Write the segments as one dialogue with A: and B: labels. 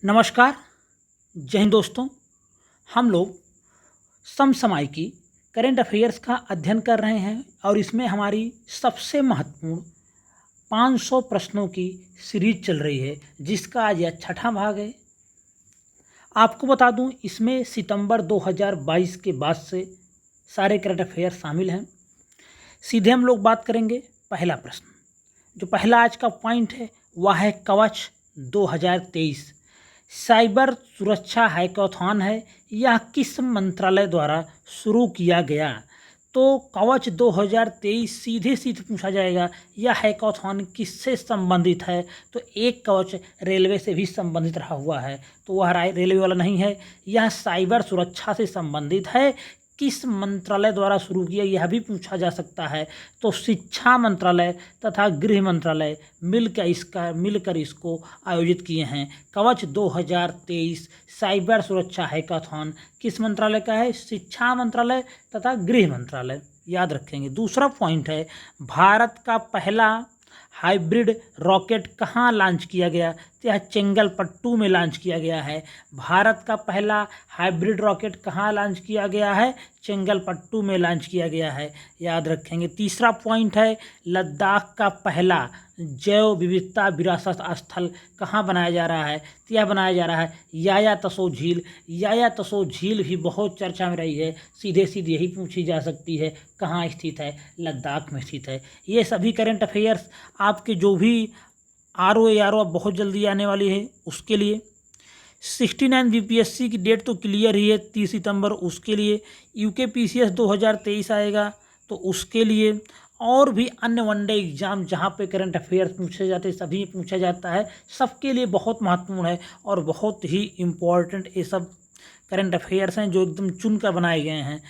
A: नमस्कार। जय हिंद दोस्तों। हम लोग समसामयिकी करेंट अफेयर्स का अध्ययन कर रहे हैं और इसमें हमारी सबसे महत्वपूर्ण 500 प्रश्नों की सीरीज चल रही है, जिसका आज यह छठा भाग है। आपको बता दूं, इसमें सितंबर 2022 के बाद से सारे करंट अफेयर शामिल हैं। सीधे हम लोग बात करेंगे। पहला प्रश्न, जो पहला आज का पॉइंट है, वह है कवच 2023 साइबर सुरक्षा हैकाथॉन है। यह किस मंत्रालय द्वारा शुरू किया गया? तो कवच 2023 सीधे सीधे पूछा जाएगा, यह हैकाथॉन किससे संबंधित है? तो एक कवच रेलवे से भी संबंधित रहा हुआ है, तो वह रेलवे वाला नहीं है। यह साइबर सुरक्षा से संबंधित है। किस मंत्रालय द्वारा शुरू किया, यह भी पूछा जा सकता है। तो शिक्षा मंत्रालय तथा गृह मंत्रालय मिलकर इसको आयोजित किए हैं। कवच 2023 साइबर सुरक्षा हैकाथॉन किस मंत्रालय का है? शिक्षा मंत्रालय तथा गृह मंत्रालय, याद रखेंगे। दूसरा पॉइंट है, भारत का पहला हाइब्रिड रॉकेट कहाँ लॉन्च किया गया? तो यह चेंगलपट्टू में लॉन्च किया गया है। भारत का पहला हाइब्रिड रॉकेट कहाँ लॉन्च किया गया है? चेंगलपट्टू में लॉन्च किया गया है, याद रखेंगे। तीसरा पॉइंट है, लद्दाख का पहला जैव विविधता विरासत स्थल कहाँ बनाया जा रहा है? तो यह बनाया जा रहा है याया तसो झील। याया तसो झील भी बहुत चर्चा में रही है, सीधे सीधे यही पूछी जा सकती है, कहाँ स्थित है? लद्दाख में स्थित है। ये सभी करंट अफेयर्स आपके जो भी आर ओ बहुत जल्दी आने वाली है, उसके लिए 69 बीपीएससी की डेट तो क्लियर ही है, 30 सितंबर। उसके लिए यूकेपीसीएस 2023 आएगा, तो उसके लिए और भी अन्य वनडे एग्जाम जहाँ पे करंट अफेयर्स पूछे जाते हैं, सभी पूछा जाता है। सबके लिए बहुत महत्वपूर्ण है और बहुत ही इम्पोर्टेंट ये सब करंट अफेयर्स हैं, जो एकदम चुनकर बनाए गए हैं।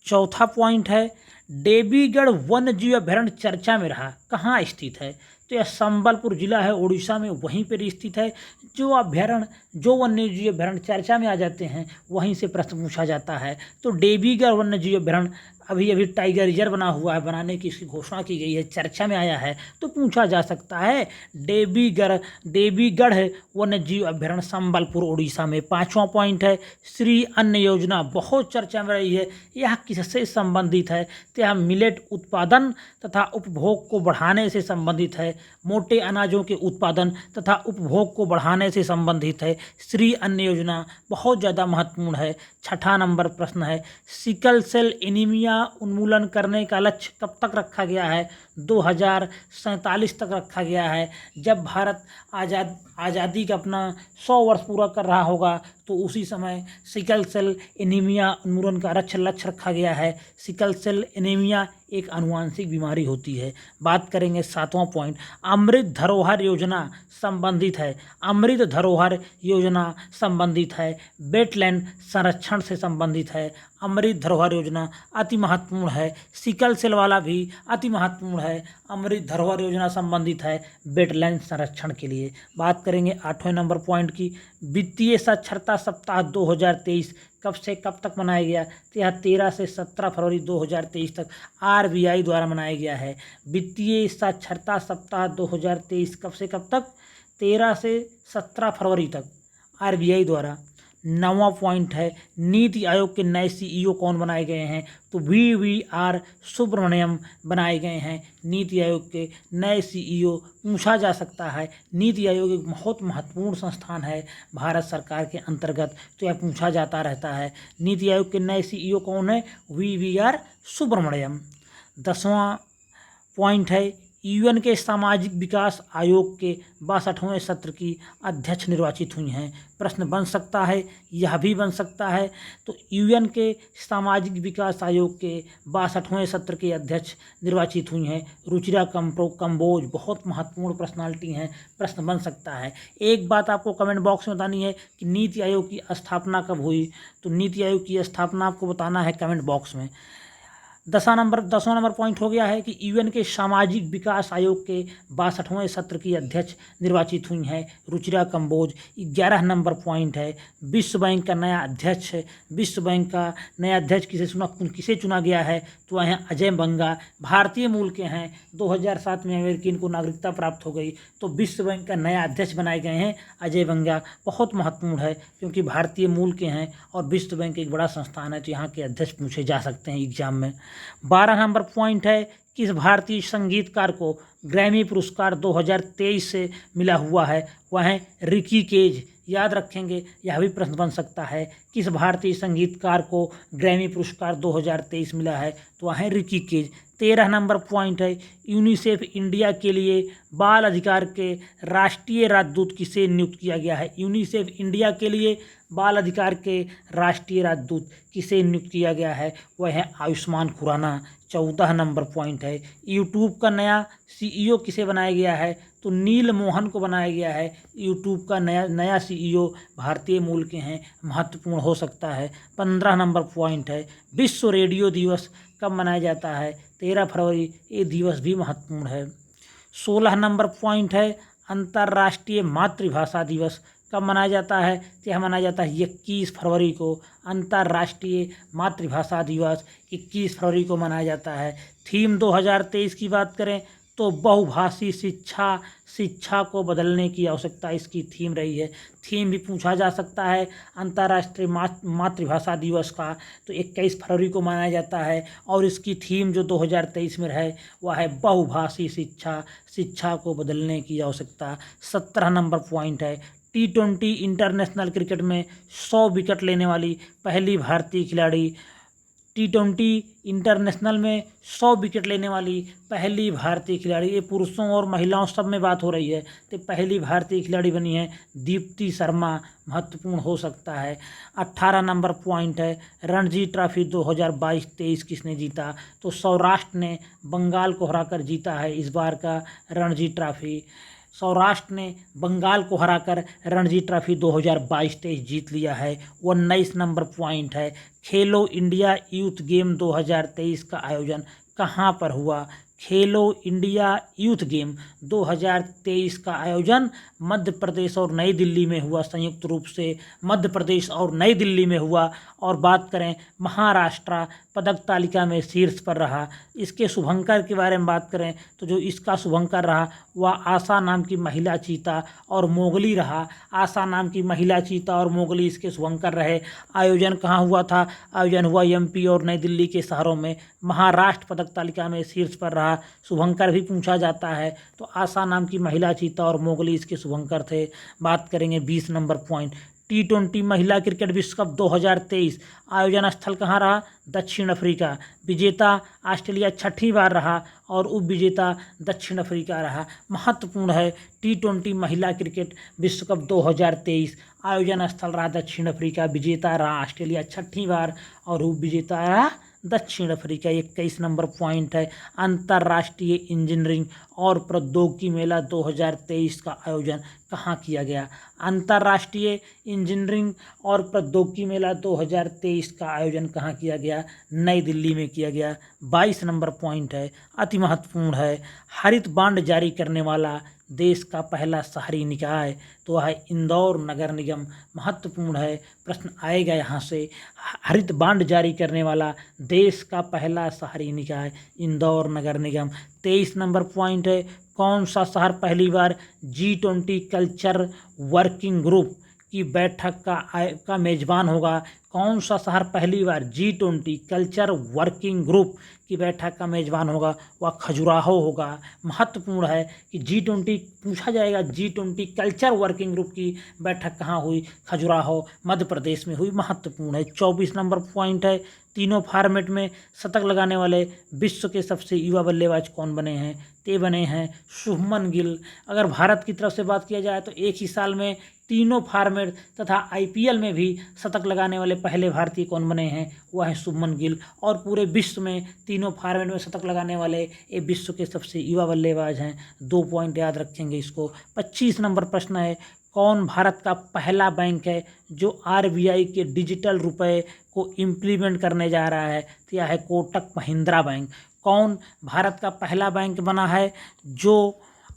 A: चौथा पॉइंट है, देवीगढ़ वन्य जीव अभयारण्य चर्चा में रहा, कहाँ स्थित है? तो यह संबलपुर जिला है, उड़ीसा में, वहीं पर स्थित है। जो वन्य जीव अभयारण्य चर्चा में आ जाते हैं, वहीं से प्रश्न पूछा जाता है। तो देवीगढ़ वन्य जीव अभयारण्य अभी टाइगर रिजर्व बना हुआ है, बनाने की इसकी घोषणा की गई है, चर्चा में आया है, तो पूछा जा सकता है। देवीगढ़ वन्य जीव अभयारण्य संबलपुर उड़ीसा में। पांचवा पॉइंट है, श्री अन्न योजना बहुत चर्चा में रही है, यह किससे संबंधित है? तो यह मिलेट उत्पादन तथा उपभोग को बढ़ाने से संबंधित है। मोटे अनाजों के उत्पादन तथा उपभोग को बढ़ाने से संबंधित है। श्री अन्न योजना बहुत ज़्यादा महत्वपूर्ण है। छठा नंबर प्रश्न है, सिकल सेल एनीमिया उन्मूलन करने का लक्ष्य कब तक रखा गया है? 2047 तक रखा गया है। जब भारत आज़ादी का अपना 100 वर्ष पूरा कर रहा होगा, तो उसी समय सिकल सेल एनीमिया उन्मूलन का लक्ष्य रखा गया है। सिकल सेल एनीमिया एक आनुवांशिक बीमारी होती है। बात करेंगे सातवां पॉइंट, अमृत धरोहर योजना संबंधित है। अमृत धरोहर योजना संबंधित है, वेटलैंड संरक्षण से संबंधित है। अमृत धरोहर योजना अति महत्वपूर्ण है। सिकल सेल वाला भी अति महत्वपूर्ण है। अमृत धरोहर योजना संबंधित है वेटलैंड संरक्षण के लिए। बात करेंगे आठवें नंबर पॉइंट की, वित्तीय साक्षरता सप्ताह 2023 कब से कब तक मनाया गया? तो यह 13 से 17 फरवरी 2023 तक आरबीआई द्वारा मनाया गया है। वित्तीय साक्षरता सप्ताह 2023 कब से कब तक? 13 से 17 फरवरी तक आरबीआई द्वारा। नौवां पॉइंट है, नीति आयोग के नए सीईओ कौन बनाए गए हैं? तो वीवीआर सुब्रमण्यम बनाए गए हैं नीति आयोग के नए सीईओ। पूछा जा सकता है, नीति आयोग एक बहुत महत्वपूर्ण संस्थान है भारत सरकार के अंतर्गत, तो यह पूछा जाता रहता है। नीति आयोग के नए सीईओ कौन है? वीवीआर सुब्रमण्यम। 10वां पॉइंट है, यूएन के सामाजिक विकास आयोग के 62वें सत्र की अध्यक्ष निर्वाचित हुई हैं। प्रश्न बन सकता है, यह भी बन सकता है। तो यूएन के सामाजिक विकास आयोग के 62वें सत्र के अध्यक्ष निर्वाचित हुई हैं रुचिरा कंबोज। बहुत महत्वपूर्ण पर्सनालिटी हैं, प्रश्न बन सकता है। एक बात आपको कमेंट बॉक्स में बतानी है कि नीति आयोग की स्थापना कब हुई? तो नीति आयोग की स्थापना आपको बताना है कमेंट बॉक्स में। दसवां नंबर पॉइंट हो गया है कि यूएन के सामाजिक विकास आयोग के 62वें सत्र की अध्यक्ष निर्वाचित हुई हैं रुचिरा कंबोज। 11 नंबर पॉइंट है विश्व बैंक का नया अध्यक्ष है। विश्व बैंक का नया अध्यक्ष किसे चुना गया है तो वह हैं अजय बंगा, भारतीय मूल के हैं। 2007 में अमेरिकी इनको नागरिकता प्राप्त हो गई, तो विश्व बैंक का नया अध्यक्ष बनाए गए हैं अजय बंगा। बहुत महत्वपूर्ण है क्योंकि भारतीय मूल के हैं और विश्व बैंक एक बड़ा संस्थान है, तो यहाँ के अध्यक्ष पूछे जा सकते हैं एग्जाम में। 12 नंबर पॉइंट है किस भारतीय संगीतकार को ग्रैमी पुरस्कार 2023 से मिला हुआ है, वह है रिकी केज। याद रखेंगे, यह भी प्रश्न बन सकता है किस भारतीय संगीतकार को ग्रैमी पुरस्कार 2023 मिला है तो वह है रिकी केज। 13 नंबर पॉइंट है यूनिसेफ इंडिया के लिए बाल अधिकार के राष्ट्रीय राजदूत किसे नियुक्त किया गया है। यूनिसेफ इंडिया के लिए बाल अधिकार के राष्ट्रीय राजदूत किसे नियुक्त किया गया है, वह है आयुष्मान खुराना। 14 नंबर पॉइंट है यूट्यूब का नया सीईओ किसे बनाया गया है तो नील मोहन को बनाया गया है। यूट्यूब का नया सीईओ भारतीय मूल के हैं, महत्वपूर्ण हो सकता है। 15 नंबर पॉइंट है विश्व रेडियो दिवस कब मनाया जाता है, 13 फरवरी। ये दिवस भी महत्वपूर्ण है। 16 नंबर पॉइंट है अंतर्राष्ट्रीय मातृभाषा दिवस कब मनाया जाता है, तो यह मनाया जाता है 21 फरवरी को। अंतर्राष्ट्रीय मातृभाषा दिवस 21 फरवरी को मनाया जाता है। थीम 2023 की बात करें तो बहुभाषी शिक्षा को बदलने की आवश्यकता इसकी थीम रही है। थीम भी पूछा जा सकता है अंतर्राष्ट्रीय मातृभाषा दिवस का, तो 21 फरवरी को मनाया जाता है और इसकी थीम जो 2023 में है वह है बहुभाषी शिक्षा को बदलने की आवश्यकता। 17 नंबर पॉइंट है T20 इंटरनेशनल क्रिकेट में 100 विकेट लेने वाली पहली भारतीय खिलाड़ी। T20 इंटरनेशनल में 100 विकेट लेने वाली पहली भारतीय खिलाड़ी, ये पुरुषों और महिलाओं सब में बात हो रही है, तो पहली भारतीय खिलाड़ी बनी है दीप्ति शर्मा, महत्वपूर्ण हो सकता है। 18 नंबर पॉइंट है रणजी ट्रॉफी 2022-23 किसने जीता, तो सौराष्ट्र ने बंगाल को हराकर जीता है इस बार का रणजी ट्रॉफी। सौराष्ट्र ने बंगाल को हराकर रणजी ट्रॉफी 2022-23 जीत लिया है। 19 नंबर पॉइंट है खेलो इंडिया यूथ गेम 2023 का आयोजन कहाँ पर हुआ। खेलो इंडिया यूथ गेम 2023 का आयोजन मध्य प्रदेश और नई दिल्ली में हुआ, संयुक्त रूप से मध्य प्रदेश और नई दिल्ली में हुआ। और बात करें महाराष्ट्र पदक तालिका में शीर्ष पर रहा। इसके शुभंकर के बारे में बात करें तो जो इसका शुभंकर रहा वह आशा नाम की महिला चीता और मोगली रहा। आशा नाम की महिला चीता और मोगली इसके शुभंकर रहे। आयोजन कहाँ हुआ था, आयोजन हुआ एमपी और नई दिल्ली के शहरों में। महाराष्ट्र पदक तालिका में शीर्ष पर रहा। शुभंकर भी पूछा जाता है, तो आशा नाम की महिला चीता और मोगली इसके शुभंकर थे। बात करेंगे 20 नंबर पॉइंट T20 महिला क्रिकेट विश्व कप 2023 आयोजन स्थल कहाँ रहा, दक्षिण अफ्रीका। विजेता ऑस्ट्रेलिया 6ठी बार रहा और उप विजेता दक्षिण अफ्रीका रहा। महत्वपूर्ण है T20 महिला क्रिकेट विश्व कप 2023 आयोजन स्थल रहा दक्षिण अफ्रीका। विजेता रहा ऑस्ट्रेलिया 6ठी बार और उप विजेता रहा दक्षिण अफ्रीका। 21 नंबर पॉइंट है अंतर्राष्ट्रीय इंजीनियरिंग और प्रौद्योगिकी मेला 2023 का आयोजन कहाँ किया गया। अंतर्राष्ट्रीय इंजीनियरिंग और प्रौद्योगिकी मेला 2023 का आयोजन कहाँ किया गया, नई दिल्ली में किया गया। 22 नंबर पॉइंट है अति महत्वपूर्ण है हरित बांड जारी करने वाला देश का पहला शहरी निकाय, तो वह है इंदौर नगर निगम। महत्वपूर्ण है, प्रश्न आएगा यहाँ से। हरित बांड जारी करने वाला देश का पहला शहरी निकाय इंदौर नगर निगम। 23 नंबर पॉइंट है कौन सा शहर पहली बार G20 कल्चर वर्किंग ग्रुप की बैठक का मेजबान होगा। कौन सा शहर पहली बार G20 कल्चर वर्किंग ग्रुप की बैठक का मेजबान होगा, वह खजुराहो होगा। महत्वपूर्ण है कि G20 पूछा जाएगा G20 कल्चर वर्किंग ग्रुप की बैठक कहाँ हुई, खजुराहो मध्य प्रदेश में हुई। महत्वपूर्ण है। 24 नंबर पॉइंट है तीनों फॉर्मेट में शतक लगाने वाले विश्व के सबसे युवा बल्लेबाज कौन बने हैं, ते बने हैं शुभमन गिल। अगर भारत की तरफ से बात किया जाए तो एक ही साल में तीनों फॉर्मेट तथा IPL में भी शतक लगाने वाले पहले भारतीय कौन बने हैं, वह है शुभमन गिल। और पूरे विश्व में तीनों फॉर्मेट में शतक लगाने वाले ये विश्व के सबसे युवा बल्लेबाज हैं। 2 पॉइंट याद रखेंगे इसको। 25 नंबर प्रश्न है कौन भारत का पहला बैंक है जो आरबीआई के डिजिटल रुपए को इम्प्लीमेंट करने जा रहा है? तो यह है कोटक महिंद्रा बैंक। कौन भारत का पहला बैंक बना है जो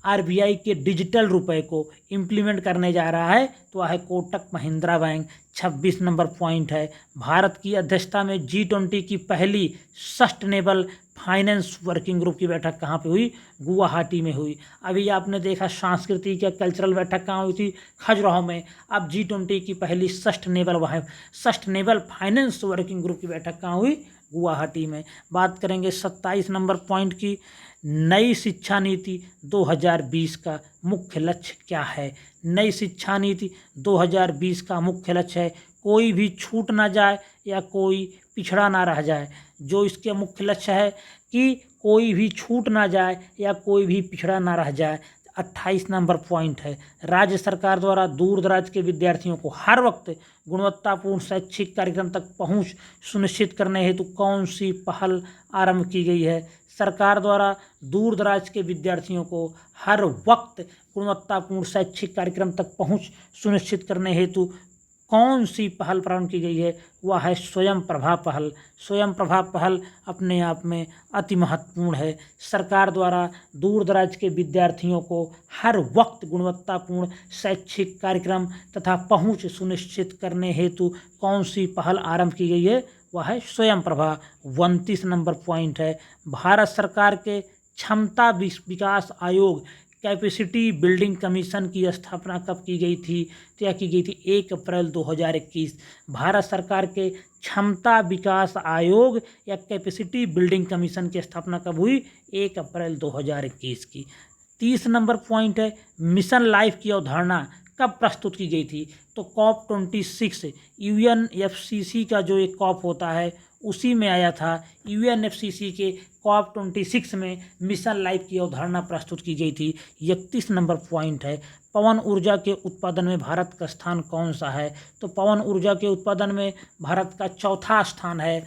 A: आरबीआई के डिजिटल रुपए को इम्प्लीमेंट करने जा रहा है? तो वह है Kotak Mahindra bank. 26 number point है, भारत की अध्यक्षता में G20 की पहली सस्टेनेबल फाइनेंस वर्किंग ग्रुप की बैठक कहाँ पे हुई? गुवाहाटी में हुई। अभी आपने देखा सांस्कृतिक या कल्चरल बैठक कहाँ हुई थी? खजुराहो में। अब G20 की पहली सस्टेनेबल फाइनेंस वर्किंग ग्रुप की बैठक कहाँ हुई? गुवाहाटी में। बात करेंगे 27 नंबर पॉइंट की, नई शिक्षा नीति 2020 का मुख्य लक्ष्य क्या है? नई शिक्षा नीति 2020 का मुख्य लक्ष्य है कोई भी छूट ना जाए या कोई पिछड़ा ना रह जाए। जो इसके मुख्य लक्ष्य है कि कोई भी छूट ना जाए या कोई भी पिछड़ा ना रह जाए। 28 नंबर पॉइंट है, राज्य सरकार द्वारा दूर दराज के विद्यार्थियों को हर वक्त गुणवत्तापूर्ण शैक्षिक कार्यक्रम तक पहुंच सुनिश्चित करने हेतु कौन सी पहल आरंभ की गई है? सरकार द्वारा दूर दराज के विद्यार्थियों को हर वक्त गुणवत्तापूर्ण शैक्षिक कार्यक्रम तक पहुंच सुनिश्चित करने हेतु कौन सी पहल प्रारंभ की गई है? वह है स्वयं प्रभा पहल। स्वयं प्रभा पहल अपने आप में अति महत्वपूर्ण है। सरकार द्वारा दूर दराज के विद्यार्थियों को हर वक्त गुणवत्तापूर्ण शैक्षिक कार्यक्रम तथा पहुंच सुनिश्चित करने हेतु कौन सी पहल आरंभ की गई है? वह है स्वयं प्रभा। 29 नंबर पॉइंट है, भारत सरकार के क्षमता विकास आयोग कैपेसिटी बिल्डिंग कमीशन की स्थापना कब की गई थी? तो यह की गई थी 1 अप्रैल 2021। भारत सरकार के क्षमता विकास आयोग या कैपेसिटी बिल्डिंग कमीशन की स्थापना कब हुई? 1 अप्रैल 2021 की। 30 नंबर पॉइंट है, मिशन लाइफ की अवधारणा कब प्रस्तुत की गई थी? तो COP26 UNFCCC का जो एक कॉप होता है उसी में आया था। UNFCCC के COP26 में मिशन लाइफ की अवधारणा प्रस्तुत की गई थी। 31 नंबर पॉइंट है, पवन ऊर्जा के उत्पादन में भारत का स्थान कौन सा है? तो पवन ऊर्जा के उत्पादन में भारत का चौथा स्थान है।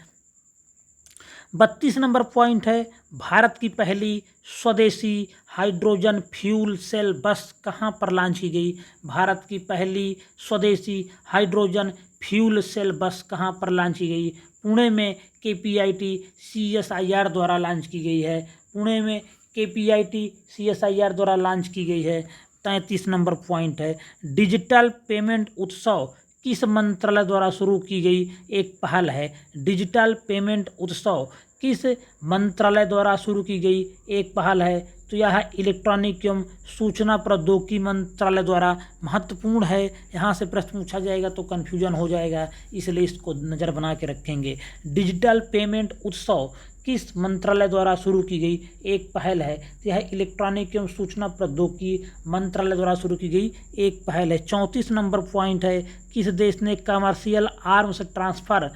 A: 32 नंबर पॉइंट है, भारत की पहली स्वदेशी हाइड्रोजन फ्यूल सेल बस कहाँ पर लॉन्च की गई? भारत की पहली स्वदेशी हाइड्रोजन फ्यूल सेल बस कहाँ पर लॉन्च की गई? पुणे में KPIT CSIR द्वारा लॉन्च की गई है। पुणे में KPIT CSIR द्वारा लॉन्च की गई है। 33 नंबर पॉइंट है, डिजिटल पेमेंट उत्सव किस मंत्रालय द्वारा शुरू की गई एक पहल है? डिजिटल पेमेंट उत्सव किस मंत्रालय द्वारा शुरू की गई एक पहल है? तो यह इलेक्ट्रॉनिक एवं सूचना प्रौद्योगिकी मंत्रालय द्वारा महत्वपूर्ण है। यहाँ से प्रश्न पूछा जाएगा तो कन्फ्यूजन हो जाएगा, इसलिए इसको नज़र बना के रखेंगे। डिजिटल पेमेंट उत्सव किस मंत्रालय द्वारा शुरू की गई एक पहल है? यह इलेक्ट्रॉनिक एवं सूचना प्रौद्योगिकी मंत्रालय द्वारा शुरू की गई एक पहल है। 34 नंबर पॉइंट है, किस देश ने commercial arms transfer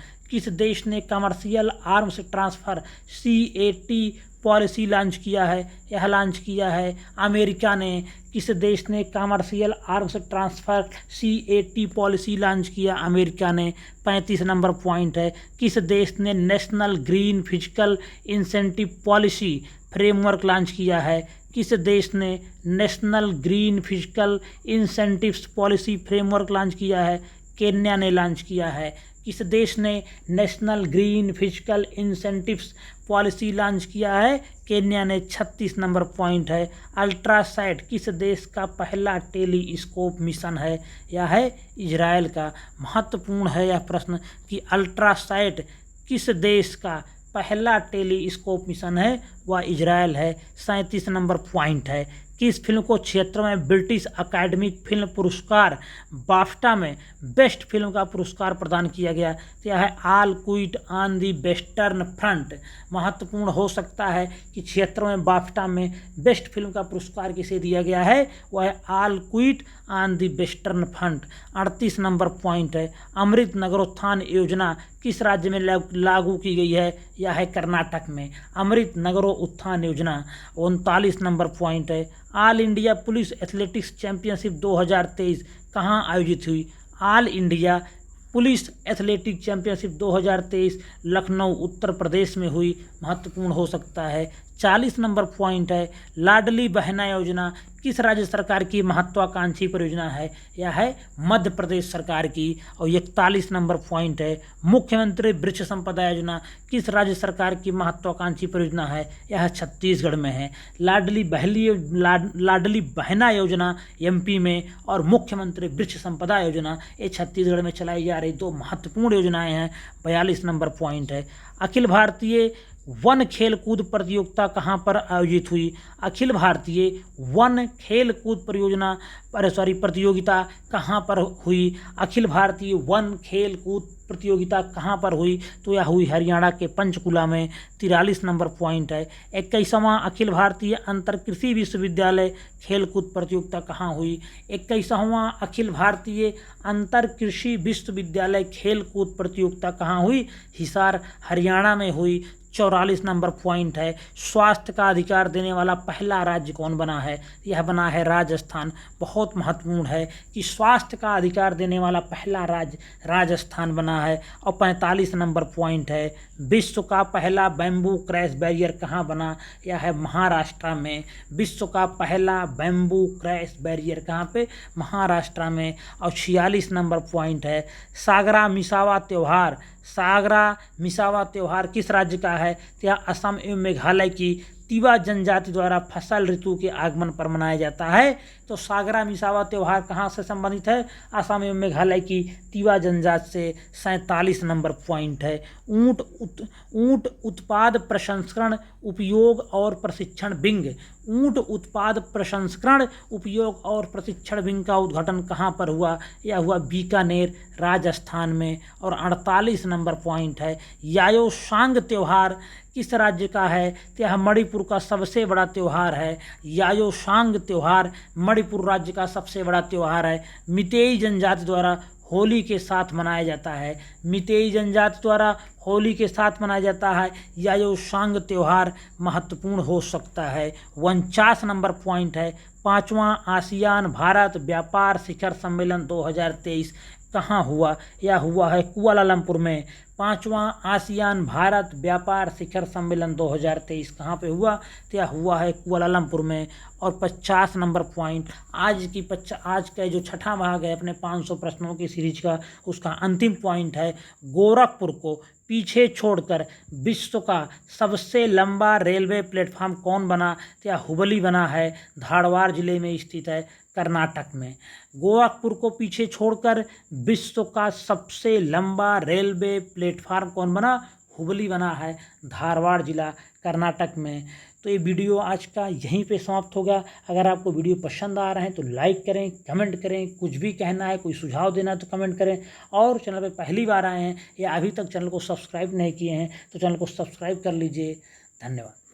A: CAT policy launch किया है? यह लॉन्च किया है अमेरिका ने। किस देश ने commercial arms transfer CAT policy launch किया? अमेरिका ने। 35 नंबर पॉइंट है, किस देश ने national green physical incentive policy framework launch किया है? किस देश ने national green physical incentives policy framework launch किया है? केन्या ने लॉन्च किया है। किस देश ने national green physical incentives policy launch किया है? केन्या ने। 36 नंबर पॉइंट है, अल्ट्रासैट किस देश का पहला टेलीस्कोप मिशन है? यह है इजराइल का। महत्वपूर्ण है यह प्रश्न कि अल्ट्रासैट किस देश का पहला टेलीस्कोप मिशन है? वह इजराइल है। 37 नंबर पॉइंट है, किस फिल्म को 76वें ब्रिटिश अकादमिक फिल्म पुरस्कार बाफ्टा में बेस्ट फिल्म का पुरस्कार प्रदान किया गया? तो यह है all quit on the western front. महत्वपूर्ण हो सकता है कि 76वें बाफ्टा में बेस्ट फिल्म का पुरस्कार किसे दिया गया है? वह है all quit on the western front. 38 number point है, अमृत नगरोत्थान योजना किस राज्य में लागू की गई है? यह है कर्नाटक में, अमृत नगरोत्थान योजना। 39 नंबर पॉइंट है, all India police athletics championship 2023 कहाँ आयोजित हुई? All India police athletics championship 2023 Lucknow Uttar Pradesh में हुई। महत्वपूर्ण हो सकता है। 40 नंबर पॉइंट है लाडली बहना योजना किस राज्य सरकार की महत्वाकांक्षी परियोजना है? यह है मध्य प्रदेश सरकार की। और 41 नंबर पॉइंट है मुख्यमंत्री वृक्ष संपदा योजना किस राज्य सरकार की महत्वाकांक्षी परियोजना है? यह छत्तीसगढ़ में है। लाडली बहना योजना एमपी में और मुख्यमंत्री वृक्ष संपदा योजना ये छत्तीसगढ़ में चलाई जा रही दो महत्वपूर्ण योजनाएं हैं। 42 नंबर पॉइंट है अखिल भारतीय वन खेल कूद प्रतियोगिता कहाँ पर आयोजित हुई? अखिल भारतीय वन खेल कूद प्रतियोगिता कहाँ पर हुई? अखिल भारतीय वन खेल कूद प्रतियोगिता कहाँ पर हुई? तो यह हुई हरियाणा के पंचकुला में। 43 नंबर पॉइंट है 21वां अखिल भारतीय अंतर कृषि विश्वविद्यालय खेल कूद प्रतियोगिता कहाँ हुई? 21वां अखिल भारतीय अंतर कृषि विश्वविद्यालय खेल कूद प्रतियोगिता कहाँ हुई? हिसार हरियाणा में हुई। 44 नंबर पॉइंट है स्वास्थ्य का अधिकार देने वाला पहला राज्य कौन बना है? यह बना है राजस्थान। बहुत महत्वपूर्ण है कि स्वास्थ्य का अधिकार देने वाला पहला राज्य राजस्थान बना है। और 45 नंबर पॉइंट है विश्व का पहला बैम्बू क्रैश बैरियर कहाँ बना? यह है महाराष्ट्र में। विश्व का पहला बैम्बू क्रैश बैरियर कहाँ पे? महाराष्ट्र में। और 46 नंबर पॉइंट है सागरा मिसावा त्योहार किस राज्य का है? तो यह असम एवं मेघालय की तिवा जनजाति द्वारा फसल ऋतु के आगमन पर मनाया जाता है। तो सागरा मिसावा त्यौहार कहाँ से संबंधित है? असम एवं मेघालय की तिवा जनजाति से। 47 नंबर पॉइंट है ऊंट उत्पाद प्रसंस्करण उपयोग और प्रशिक्षण विंग। ऊंट उत्पाद प्रसंस्करण उपयोग और प्रशिक्षण विंग का उद्घाटन कहाँ पर हुआ? यह हुआ बीकानेर राजस्थान में। और 48 नंबर पॉइंट है याओसांग त्यौहार किस राज्य का है? तो यह मणिपुर का सबसे बड़ा त्यौहार है। याओसांग त्यौहार मणिपुर राज्य का सबसे बड़ा त्यौहार है। मीतेई जनजाति द्वारा होली के साथ मनाया जाता है। मीतेई जनजाति द्वारा होली के साथ मनाया जाता है। याओसांग त्यौहार महत्वपूर्ण हो सकता है। 49 नंबर पॉइंट है 5वां आसियान भारत व्यापार शिखर सम्मेलन 2023 कहाँ हुआ? यह हुआ है कुआलालंपुर में। 5वां आसियान भारत व्यापार शिखर सम्मेलन 2023 कहाँ पे हुआ? तो यह हुआ है कुआलालंपुर में। और 50 नंबर पॉइंट आज का जो छठा भाग है अपने 500 प्रश्नों की सीरीज का, उसका अंतिम पॉइंट है गोरखपुर को पीछे छोड़कर विश्व का सबसे लंबा रेलवे प्लेटफॉर्म कौन बना? तो यह हुबली बना है, धारवाड़ जिले में स्थित है, कर्नाटक में। गोरखपुर को पीछे छोड़कर विश्व का सबसे लंबा रेलवे प्लेटफार्म कौन बना? हुबली बना है, धारवाड़ जिला, कर्नाटक में। तो ये वीडियो आज का यहीं पे समाप्त होगा। अगर आपको वीडियो पसंद आ रहा है तो लाइक करें, कमेंट करें, कुछ भी कहना है, कोई सुझाव देना है तो कमेंट करें। और चैनल पे पहली बार आए हैं या अभी तक चैनल को सब्सक्राइब नहीं किए हैं तो चैनल को सब्सक्राइब कर लीजिए। धन्यवाद।